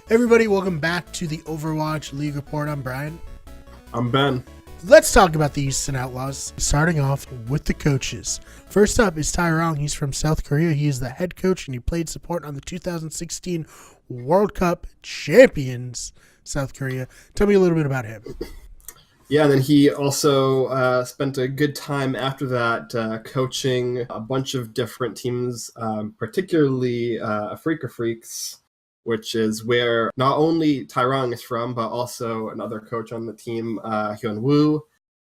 Everybody, welcome back to the Overwatch League Report. I'm Brian. I'm Ben. Let's talk about the Houston Outlaws, starting off with the coaches. First up is Tae-rong. He's from South Korea. He is the head coach, and he played support on the 2016 World Cup champions, South Korea. Tell me a little bit about him. Yeah, and then he also spent a good time after that coaching a bunch of different teams, particularly Afrika Freaks, which is where not only Tae-rong is from, but also another coach on the team, Hyun-woo,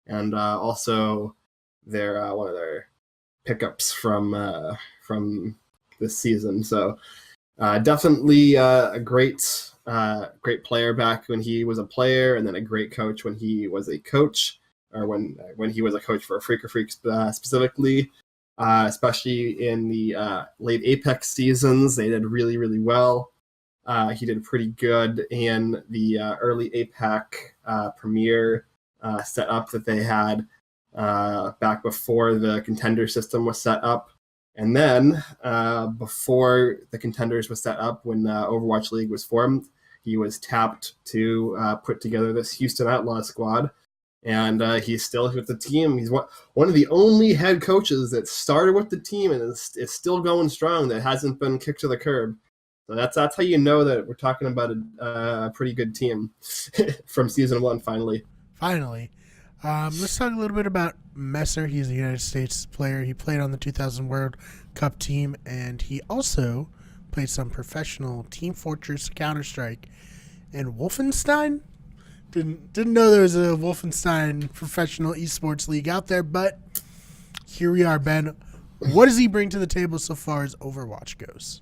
and also their one of their pickups from this season. So definitely a great player back when he was a player, and then a great coach when he was a coach, or when he was a coach for Afrika Freaks specifically. Especially in the late Apex seasons, they did really, really well. He did pretty good in the early APAC Premier setup that they had back before the contender system was set up. And then before the contenders was set up, when Overwatch League was formed, he was tapped to put together this Houston Outlaws squad. And he's still with the team. He's one of the only head coaches that started with the team and is still going strong, that hasn't been kicked to the curb. So that's how you know that we're talking about a pretty good team from season one, finally. Let's talk a little bit about Messer. He's a United States player. He played on the 2000 World Cup team, and he also played some professional Team Fortress, Counter-Strike, and Wolfenstein. Didn't know there was a Wolfenstein professional esports league out there, but here we are, Ben. What does he bring to the table so far as Overwatch goes?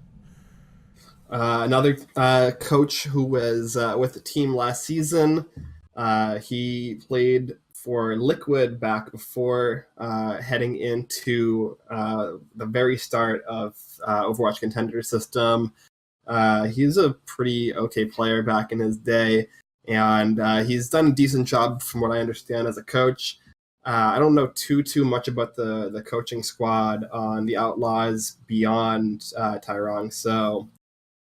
Another coach who was with the team last season. He played for Liquid back before heading into the very start of Overwatch Contender System. He's a pretty okay player back in his day, and he's done a decent job from what I understand as a coach. I don't know too much about the coaching squad on the Outlaws beyond Tae-rong, so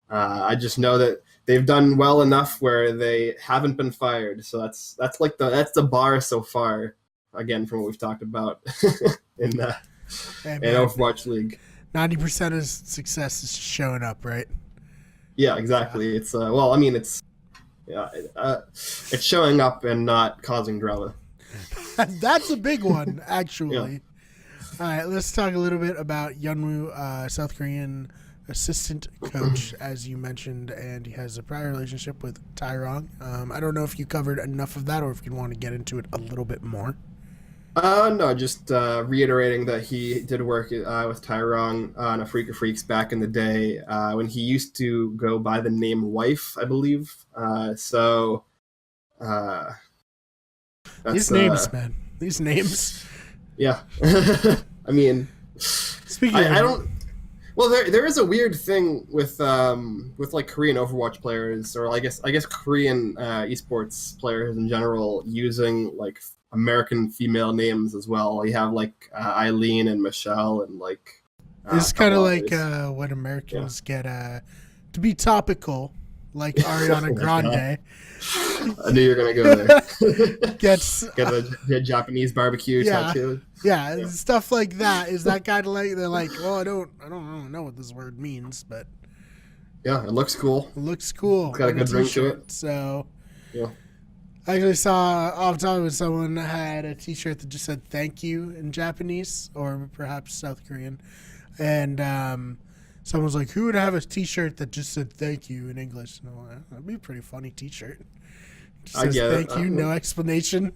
I just know that they've done well enough where they haven't been fired. So that's the bar so far. Again, from what we've talked about in Overwatch League. 90% of success is showing up, right? Yeah, exactly. It's it's showing up and not causing drama. That's a big one, actually. Yeah. All right, let's talk a little bit about Hyun-woo, South Korean assistant coach, as you mentioned, and he has a prior relationship with Tae-rong. I don't know if you covered enough of that, or if you want to get into it a little bit more. No, just reiterating that he did work with Tae-rong on Afrika Freaks back in the day when he used to go by the name Wife, I believe. These names, man. These names. Yeah. I mean, Speaking I don't. Well, there is a weird thing with like Korean Overwatch players, or I guess Korean esports players in general, using like American female names as well. You have like Eileen and Michelle, and like it's kind of like what Americans get to be topical, like Ariana Grande. I knew you were gonna go there. Gets get a Japanese barbecue tattoo. Yeah, stuff like that. Is that kind of like they're like, well, I don't really know what this word means, but yeah, it looks cool. It's got a good ring to it. So yeah, I actually saw off top of someone had a T-shirt that just said "Thank you" in Japanese, or perhaps South Korean, and someone was like, "Who would have a T-shirt that just said "Thank you" in English?" And I'm like, that'd be a pretty funny T-shirt. Just says "Thank you," no explanation.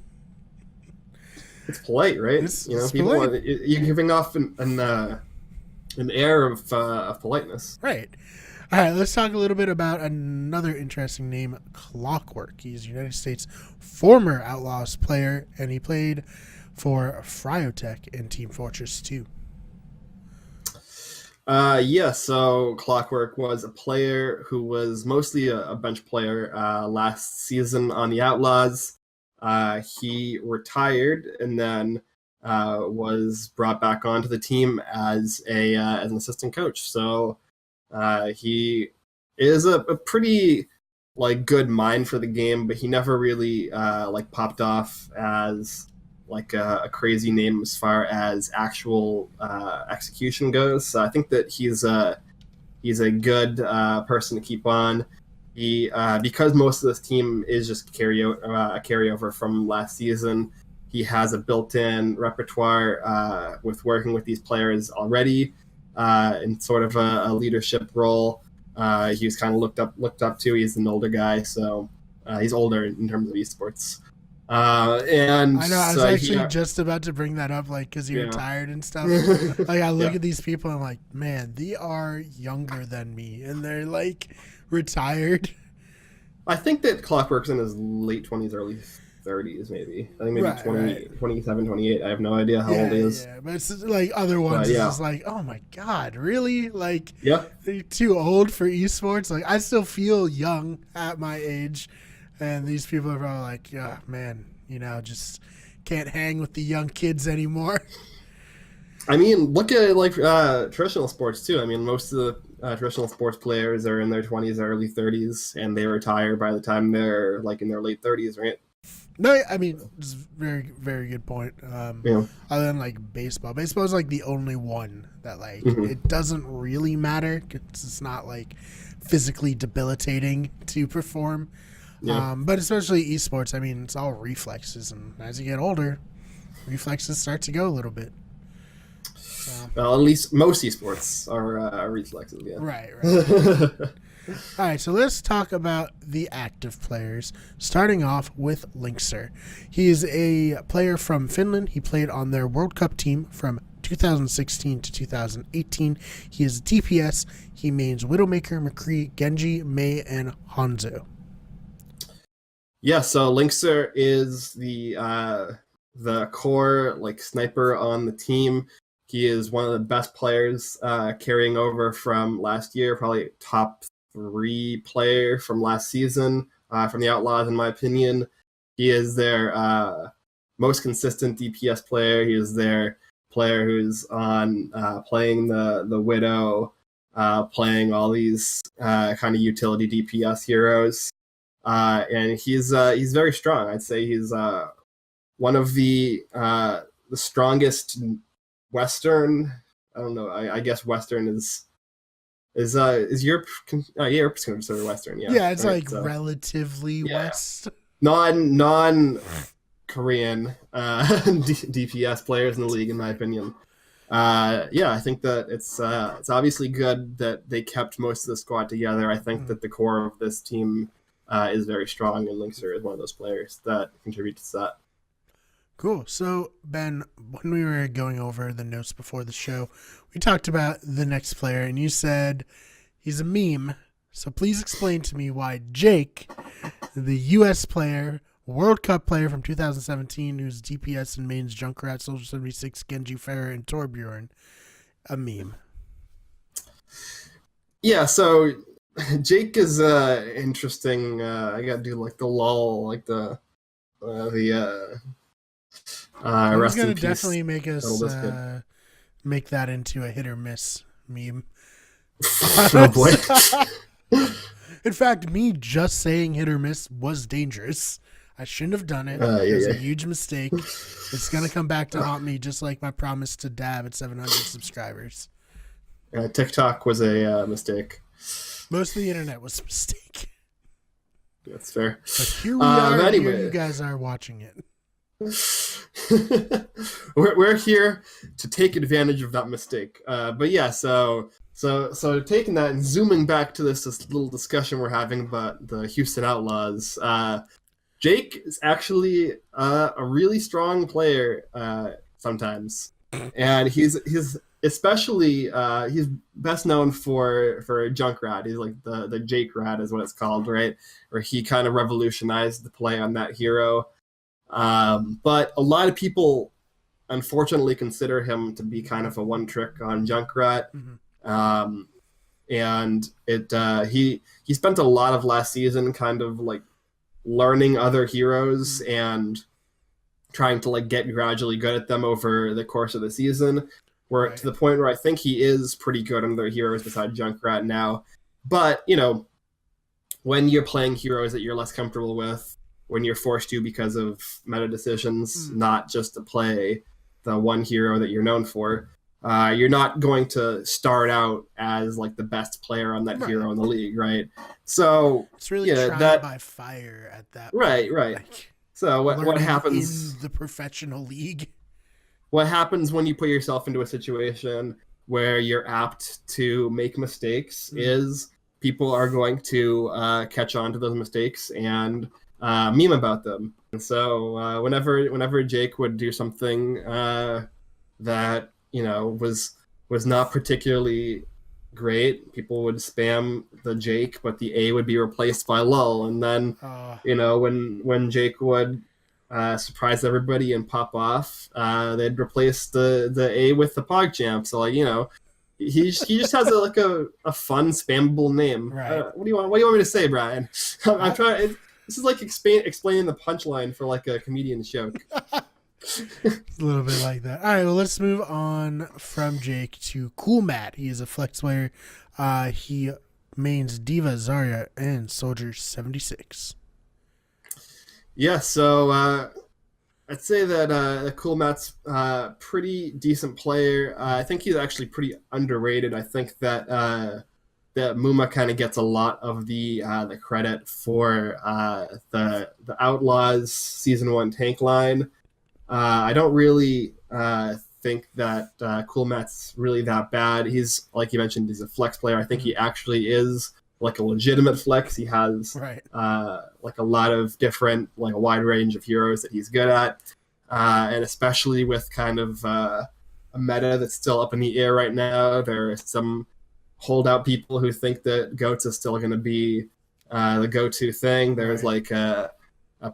It's polite, right? It's people polite. You're giving off an air of politeness. Right. All right, let's talk a little bit about another interesting name, Clockwork. He's a United States former Outlaws player, and he played for Friotech in Team Fortress 2. So Clockwork was a player who was mostly a bench player last season on the Outlaws. He retired and then was brought back onto the team as an assistant coach. So he is a pretty like good mind for the game, but he never really like popped off as like a crazy name as far as actual execution goes. So I think that he's a good person to keep on. He because most of this team is just a carryover from last season. He has a built-in repertoire with working with these players already in sort of a leadership role. He was kind of looked up to. He's an older guy, so he's older in terms of esports. And I know. I was so actually just about to bring that up, like, because you're yeah. tired and stuff. Like, I look Yeah. at these people, and I'm like, man, they are younger than me, and they're like retired. I think that Clockwork's in his late 20s, early 30s, maybe. I think maybe Right, 20, right. 27, 28. I have no idea how Yeah, old he is. yeah. But it's just, like other ones, But it's yeah. just like, oh my god, really? Like, Yeah. they're too old for esports. Like, I still feel young at my age, and these people are probably like, yeah, man, just can't hang with the young kids anymore. I mean, look at like traditional sports too. I mean, most of the traditional sports players are in their 20s, early 30s, and they retire by the time they're like in their late 30s, right? No, I mean, it's very, very good point. Yeah. Other than like baseball is like the only one that like Mm-hmm. it doesn't really matter. It's not like physically debilitating to perform. Yeah. But especially esports, I mean, it's all reflexes, and as you get older, reflexes start to go a little bit. So. Well, at least most esports are reflexes. Yeah. Right, right. All right, so let's talk about the active players, starting off with Linkser. He is a player from Finland. He played on their World Cup team from 2016 to 2018. He is DPS. He mains Widowmaker, McCree, Genji, Mei, and Hanzo. Yeah, so Linkser is the core like sniper on the team. He is one of the best players carrying over from last year, probably top 3 player from last season from the Outlaws, in my opinion. He is their most consistent DPS player. He is their player who's on playing the Widow, playing all these kind of utility DPS heroes. And he's very strong. I'd say he's one of the strongest Western. I don't know. I guess Western is Europe. Europe's considered Western. Yeah. Yeah, it's right? like relatively West. Non Korean DPS players in the league, in my opinion. Yeah, I think that it's obviously good that they kept most of the squad together. I think that the core of this team is very strong, and Linkser is one of those players that contributes to that. Cool. So, Ben, when we were going over the notes before the show, we talked about the next player, and you said he's a meme. So please explain to me why Jake, the U.S. player, World Cup player from 2017, who's DPS and mains Junkrat, Soldier 76, Genji, Pharah, and Torbjorn, a meme. Yeah, so Jake is interesting. I gotta do like the lull, like the He's rest gonna in peace. definitely make us Biscuit. make that into a hit or miss meme. Oh boy. In fact, me just saying hit or miss was dangerous. I shouldn't have done it. It was a huge mistake. It's going to come back to haunt me, just like my promise to Dab at 700 subscribers. TikTok was a mistake. Most of the internet was a mistake. That's fair. But here we are. Anyway. Here you guys are watching it. we're here to take advantage of that mistake. But yeah, so taking that and zooming back to this little discussion we're having about the Houston Outlaws, Jake is actually a really strong player sometimes, and he's especially he's best known for Junkrat. He's like the Jake Rat is what it's called, right? Where he kind of revolutionized the play on that hero. But a lot of people unfortunately consider him to be kind of a one trick on Junkrat. Mm-hmm. And he spent a lot of last season kind of like learning other heroes and trying to like get gradually good at them over the course of the season, where to the point where I think he is pretty good on other heroes besides Junkrat now. But when you're playing heroes that you're less comfortable with, when you're forced to because of meta decisions, not just to play the one hero that you're known for. You're not going to start out as like the best player on that Right. hero in the league, right? So It's really yeah, trial that by fire at that right, point. right. Like So what learning happens? in the professional league. What happens when you put yourself into a situation where you're apt to make mistakes is people are going to catch on to those mistakes and meme about them. And so whenever Jake would do something that was not particularly great, people would spam the Jake, but the A would be replaced by lull, and then when Jake would surprise everybody and pop off, they'd replace the A with the PogChamp. So he just has a fun spammable name. Right. What do you want me to say, Brian? I'm trying. This is like explaining the punchline for like a comedian's joke. It's a little bit like that. All right, well, let's move on from Jake to Cool Matt. He is a flex player. He mains Diva, Zarya, and Soldier 76. Yeah, so I'd say that Cool Matt's pretty decent player. I think he's actually pretty underrated. I think that that Muma kind of gets a lot of the credit for the Outlaws season 1 tank line. I don't really think that Cool Matt's really that bad. He's, like you mentioned, he's a flex player. I think he actually is like a legitimate flex. He has like a lot of different, like a wide range of heroes that he's good at. And especially with kind of a meta that's still up in the air right now, there are some holdout people who think that GOATS is still going to be the go-to thing. There's like a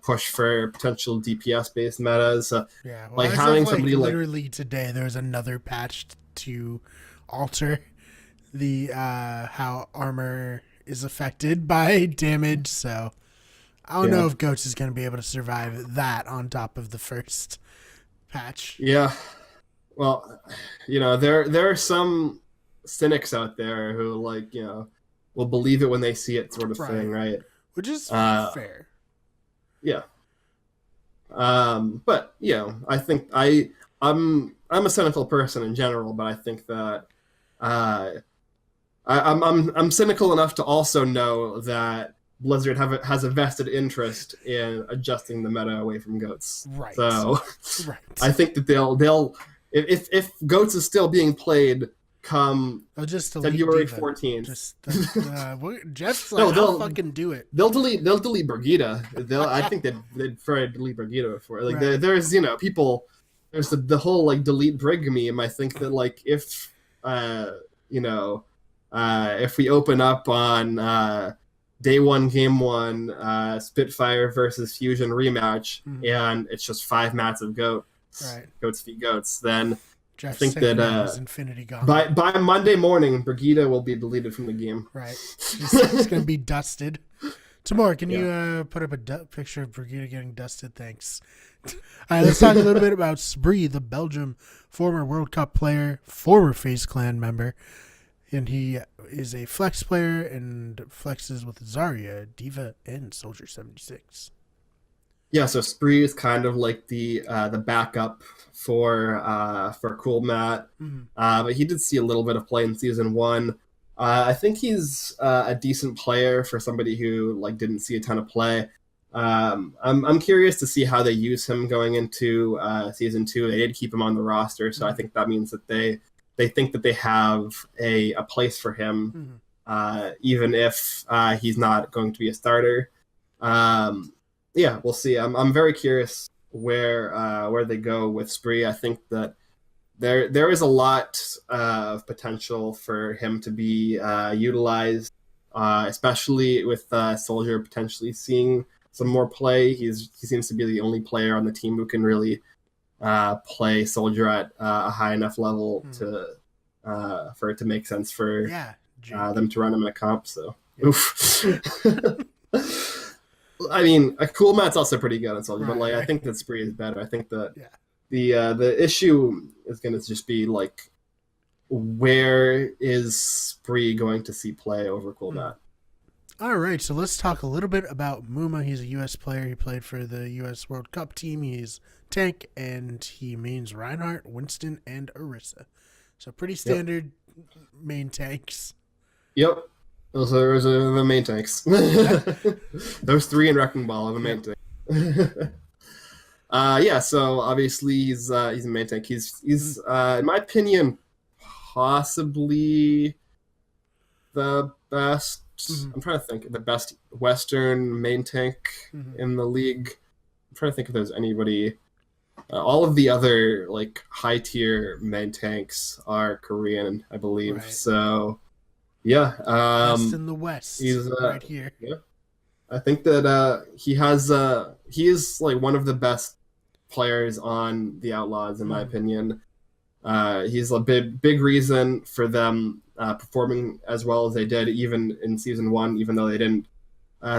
push for potential DPS based metas. Yeah, well, like having somebody literally today, there's another patch to alter the how armor is affected by damage. So I don't know if GOATS is going to be able to survive that on top of the first patch. Yeah, well, there are some cynics out there who will believe it when they see it, sort of thing, right? Which is fair. Yeah. But I think I'm a cynical person in general, but I think that I'm cynical enough to also know that Blizzard has a vested interest in adjusting the meta away from GOATS. Right. So I think that they'll if GOATS is still being played come February 14th. Jeff's like, I'll fucking do it. They'll delete Brigida. I think they'd try to delete Brigida before. Like there's people. There's the whole like delete Brig meme. I think that like if we open up on day 1 game 1 Spitfire versus Fusion rematch and it's just 5 mats of GOATS v GOATS, then I think that by Monday morning, Brigida will be deleted from the game. Right. It's going to be dusted. Tamora, can you put up a picture of Brigida getting dusted? Thanks. All right, let's talk a little bit about Spree, the Belgium former World Cup player, former FaZe Clan member. And he is a flex player and flexes with Zarya, Diva, and Soldier 76. Yeah, so Spree is kind of like the backup for Cool Matt, but he did see a little bit of play in season 1. I think he's a decent player for somebody who didn't see a ton of play. I'm curious to see how they use him going into season 2. They did keep him on the roster, so I think that means that they think that they have a place for him, even if he's not going to be a starter. Yeah, we'll see. I'm very curious where they go with Spree. I think that there is a lot of potential for him to be utilized, especially with Soldier potentially seeing some more play. He seems to be the only player on the team who can really play Soldier at a high enough level for it to make sense for them to run him in a comp. So, oof. I mean, a Cool Matt's also pretty good on Soldier, but I think that Spree is better. I think that the issue is going to just be where is Spree going to see play over Cool Matt? All right, so let's talk a little bit about Muma. He's a U.S. player. He played for the U.S. World Cup team. He's tank, and he mains Reinhardt, Winston, and Orisa. So pretty Yep. standard main tanks. Yep. Those are the main tanks. Those three in Wrecking Ball are the main tanks. Yeah, so obviously he's a main tank. He's in my opinion, possibly the best. I'm trying to think the best Western main tank in the league. I'm trying to think if there's anybody. All of the other like high tier main tanks are Korean, I believe. Right. So yeah, Best in the West, he's right here. yeah. I think that he is like one of the best players on the Outlaws in my opinion. He's a big reason for them performing as well as they did, even in season one. Even though they didn't,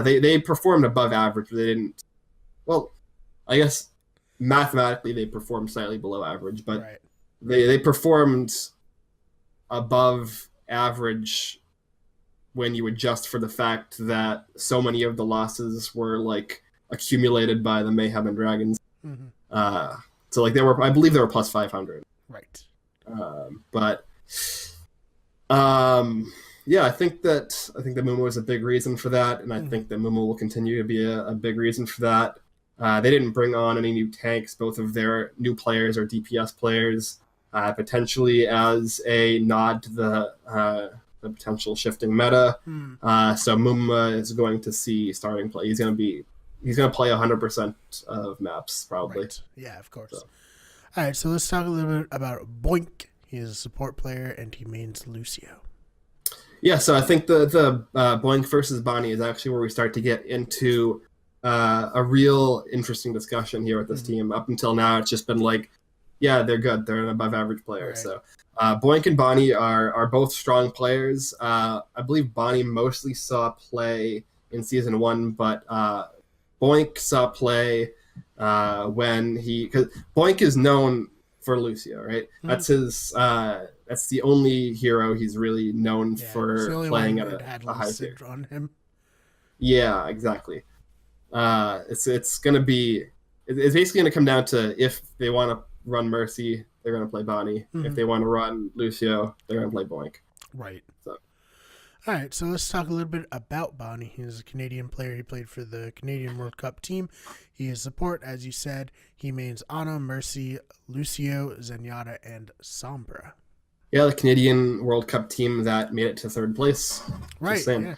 they performed above average. But they didn't. Well, I guess mathematically they performed slightly below average, but Right. they performed above average when you adjust for the fact that so many of the losses were like accumulated by the Mayhem and Dragons. So like I believe they were plus 500. Right. But yeah, I think that Mumu is a big reason for that, and I think that Mumu will continue to be a big reason for that. They didn't bring on any new tanks. Both of their new players are DPS players, potentially as a nod to the potential shifting meta. So Mumma is going to see starting play. He's going to play 100% of maps probably. Right. Yeah, of course. So. All right, so let's talk a little bit about Boink. He is a support player and he mains Lucio. Yeah, so I think the Boink versus Bonnie is actually where we start to get into a real interesting discussion here with this team. Up until now, it's just been like, yeah, they're good. They're an above average player. Right. So Boink and Bonnie are both strong players. I believe Bonnie mostly saw play in season one, but Boink saw play because Boink is known for Lucio, right? That's his. That's the only hero he's really known for playing at a high tier. On him. Yeah, exactly. It's gonna be. It's basically gonna come down to if they want to run Mercy, they're gonna play Bonnie. If they want to run Lucio, they're gonna play Boink. Right. So. All right, so let's talk a little bit about Bonnie. He's a Canadian player. He played for the Canadian World Cup team. He is support, as you said. He mains Ana, Mercy, Lucio, Zenyatta, and Sombra. Yeah, the Canadian World Cup team that made it to third place. Right. Yeah.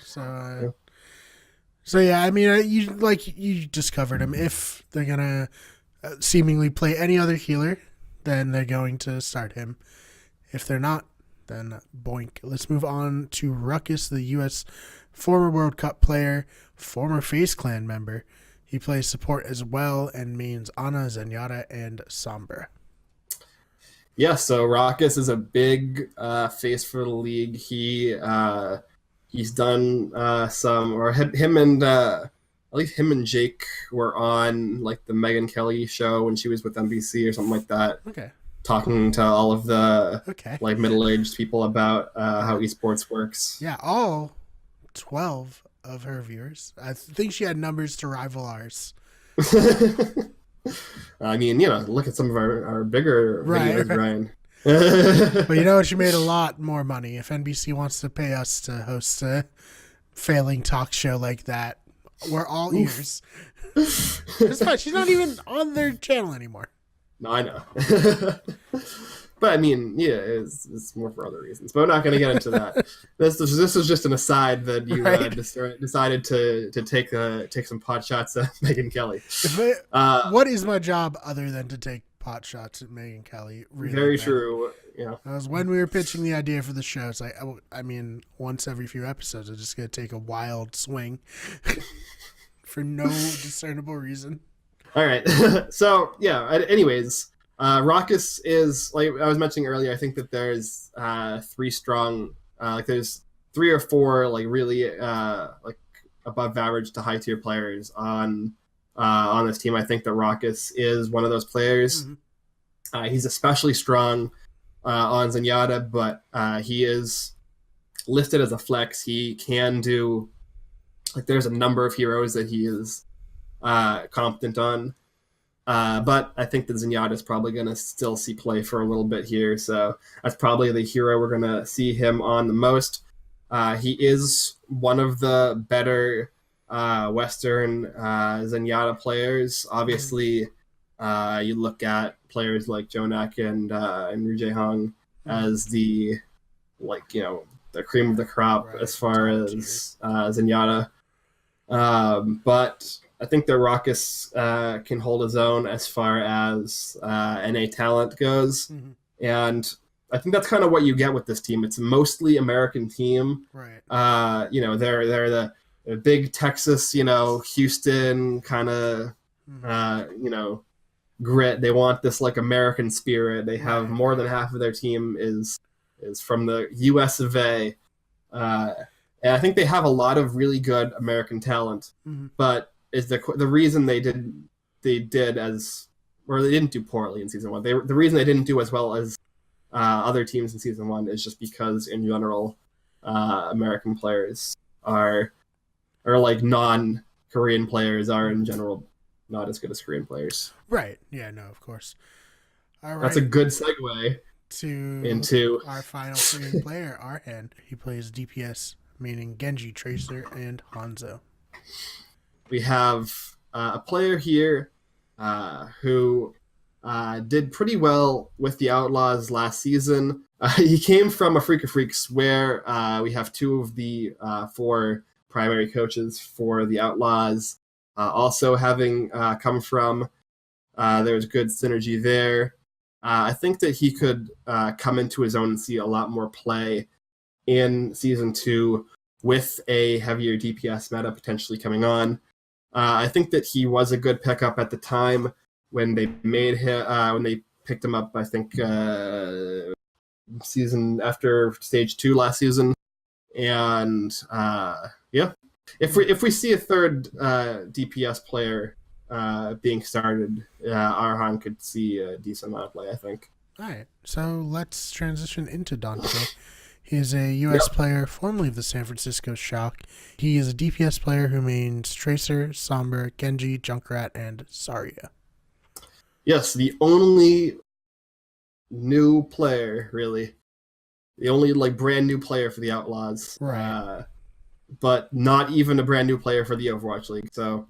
So yeah, I mean, you just covered him. If they're gonna seemingly play any other healer, then they're going to start him. If they're not, then Boink. Let's move on to Ruckus, the U.S. former World Cup player, former FaZe Clan member. He plays support as well and mains Ana, Zenyatta, and Sombra. Yeah, so Ruckus is a big face for the league. He's done some, or him and at least him and Jake were on like the Megyn Kelly show when she was with NBC or something like that. Okay. Talking to all of the like middle-aged people about how esports works. Yeah, all 12 of her viewers. I think she had numbers to rival ours. I mean, look at some of our bigger videos, Ryan. But you know what? She made a lot more money. If NBC wants to pay us to host a failing talk show like that, we're all ears. It's fine. She's not even on their channel anymore. No, I know. But I mean, yeah, it's more for other reasons. But we're not going to get into that. This was just an aside that you decided to take some pot shots at Megyn Kelly. What is my job other than to take pot shots at Megyn Kelly? Really very bad. True. Yeah. That was when we were pitching the idea for the show. It's like, I mean, once every few episodes, I'm just going to take a wild swing for no discernible reason. All right. So, yeah, anyways, Ruckus is, like I was mentioning earlier, I think that there's three strong, there's 3 or 4, like, really, like, above average to high tier players on this team. I think that Ruckus is one of those players. He's especially strong on Zenyatta, but he is listed as a flex. He can do Like there's a number of heroes that he is competent on. But I think that Zenyatta is probably going to still see play for a little bit here. So that's probably the hero we're going to see him on the most. He is one of the better Western Zenyatta players. Obviously, you look at players like Jonak and Ru Hong as the the cream of the crop as far as Zenyatta. But I think that Raucus can hold his own as far as NA talent goes. And I think that's kind of what you get with this team. It's a mostly American team. Right. They're the big Texas, Houston kind of, grit. They want this like American spirit. They have more than half of their team is from the US of A. And I think they have a lot of really good American talent, but is the reason they didn't do poorly in season one. The reason they didn't do as well as other teams in season one is just because in general, American players are like non-Korean players are in general not as good as Korean players. Right. Yeah. No. Of course. All right. That's a good segue into our final Korean player, Arhan. He plays DPS, meaning Genji, Tracer, and Hanzo. We have a player here who did pretty well with the Outlaws last season. He came from a Freak of Freaks where we have two of the four primary coaches for the Outlaws. Also having come from, there's good synergy there. I think that he could come into his own and see a lot more play in Season 2 with a heavier DPS meta potentially coming on. I think that he was a good pickup at the time when they made him, when they picked him up, I think, season after Stage 2 last season. And if we see a third DPS player being started, Arhan could see a decent amount of play, I think. All right, so let's transition into Danteh. He is a U.S. player, formerly of the San Francisco Shock. He is a DPS player who means Tracer, Sombra, Genji, Junkrat, and Zarya. Yes, the only new player, really. The only brand new player for the Outlaws. Right. But not even a brand new player for the Overwatch League. So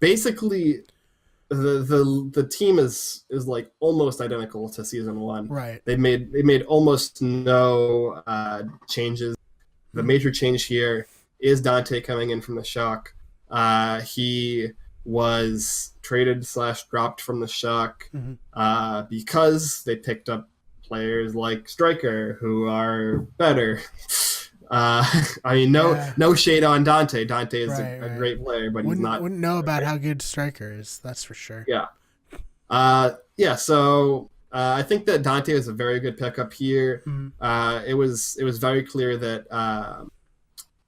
basically, the team is like almost identical to season 1. Right. They made almost no changes. The major change here is Danteh coming in from the Shock. He was traded / dropped from the Shock because they picked up players like Striker who are better. No shade on Danteh. Danteh is a great player, but he's not. Wouldn't know about how good Striker is. That's for sure. Yeah. So I think that Danteh is a very good pickup here. It was very clear that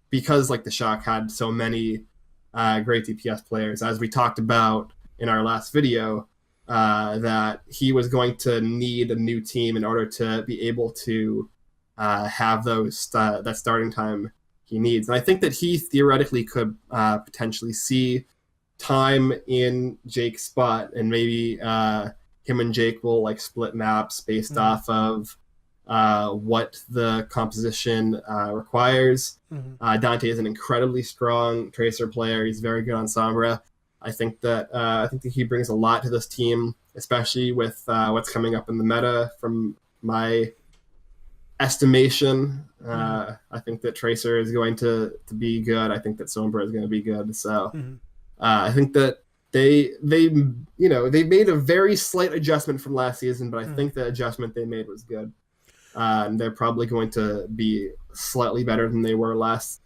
because the Shock had so many great DPS players, as we talked about in our last video, that he was going to need a new team in order to be able to have that starting time he needs. And I think that he theoretically could potentially see time in Jake's spot, and maybe him and Jake will split maps based off of what the composition requires. Danteh is an incredibly strong Tracer player. He's very good on Sombra. I think that he brings a lot to this team, especially with what's coming up in the meta. From my estimation, I think that Tracer is going to be good. I think that Sombra is going to be good. So I think that they made a very slight adjustment from last season, but I think the adjustment they made was good. And they're probably going to be slightly better than they were last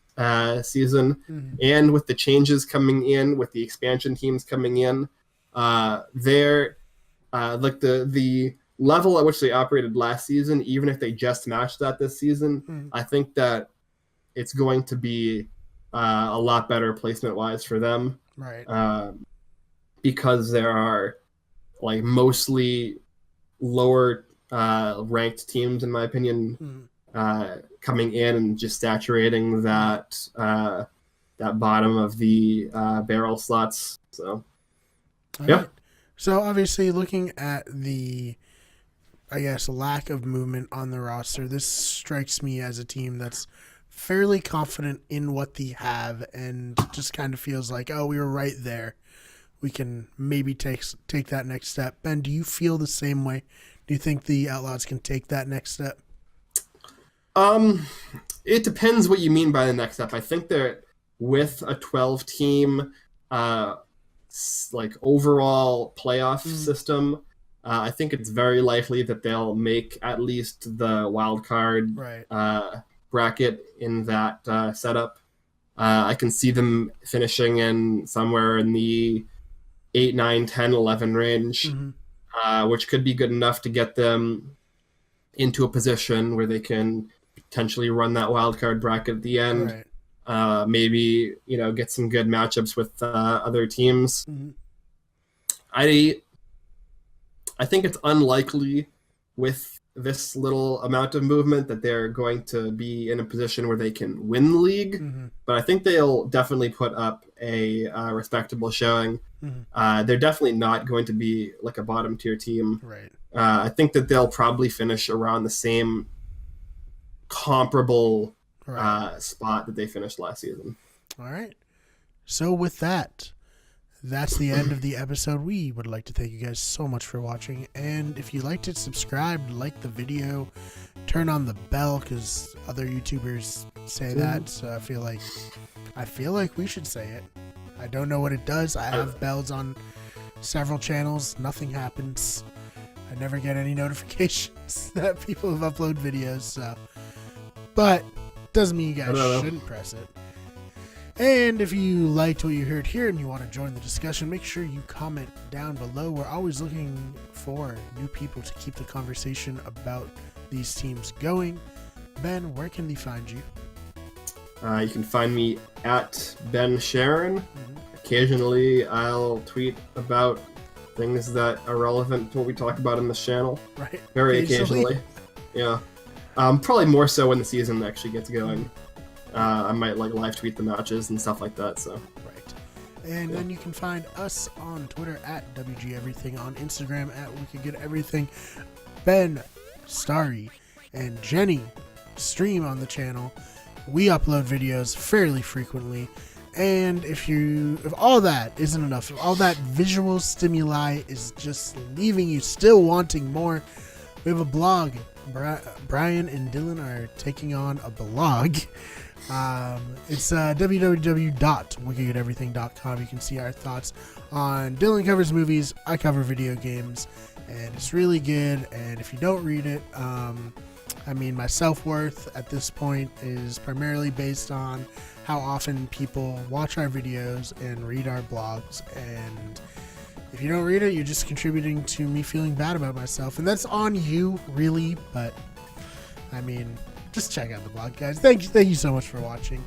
season. And with the changes coming in, with the expansion teams coming in, they're the level at which they operated last season, even if they just matched that this season, I think that it's going to be a lot better placement wise for them. Right. Because there are mostly lower ranked teams, in my opinion, coming in and just saturating that that bottom of the barrel slots. So, All yeah. right. So obviously, looking at the, I guess, lack of movement on the roster, this strikes me as a team that's fairly confident in what they have, and just kind of feels like, oh, we were right there. We can maybe take that next step. Ben, do you feel the same way? Do you think the Outlaws can take that next step? It depends what you mean by the next step. I think that with a 12 team, like overall playoff system, I think it's very likely that they'll make at least the wild card Right. bracket in that setup. I can see them finishing in somewhere in the 8, 9, 10, 11 range, which could be good enough to get them into a position where they can potentially run that wild card bracket at the end. Right. Maybe get some good matchups with other teams. Mm-hmm. I think it's unlikely with this little amount of movement that they're going to be in a position where they can win the league, but I think they'll definitely put up a respectable showing. They're definitely not going to be like a bottom tier team. Right. I think that they'll probably finish around the same comparable spot that they finished last season. All right. So with that, that's the end of the episode. We would like to thank you guys so much for watching, and if you liked it, subscribe, like the video, turn on the bell, because other YouTubers say that, so I feel like we should say it. I don't know what it does. I have bells on several channels. Nothing happens. I never get any notifications that people have uploaded videos, so, but doesn't mean you guys shouldn't press it. And if you liked what you heard here and you want to join the discussion, make sure you comment down below. We're always looking for new people to keep the conversation about these teams going. Ben, where can they find you? You can find me at Ben Sharon. Occasionally, I'll tweet about things that are relevant to what we talk about in this channel. Right. Very occasionally. Yeah. Probably more so when the season actually gets going. I might live tweet the matches and stuff like that. So right, and then you can find us on Twitter at WG Everything, on Instagram at WickedGoodEverything. Ben, Starry, and Jenny stream on the channel. We upload videos fairly frequently, and if all that isn't enough, if all that visual stimuli is just leaving you still wanting more, we have a blog. Brian and Dylan are taking on a blog. It's www.wickedgoodEverything.com. You can see our thoughts on Dylan covers movies, I cover video games, and it's really good. And if you don't read it, my self-worth at this point is primarily based on how often people watch our videos and read our blogs. And if you don't read it, you're just contributing to me feeling bad about myself, and that's on you, really. But just check out the blog, guys. Thank you so much for watching.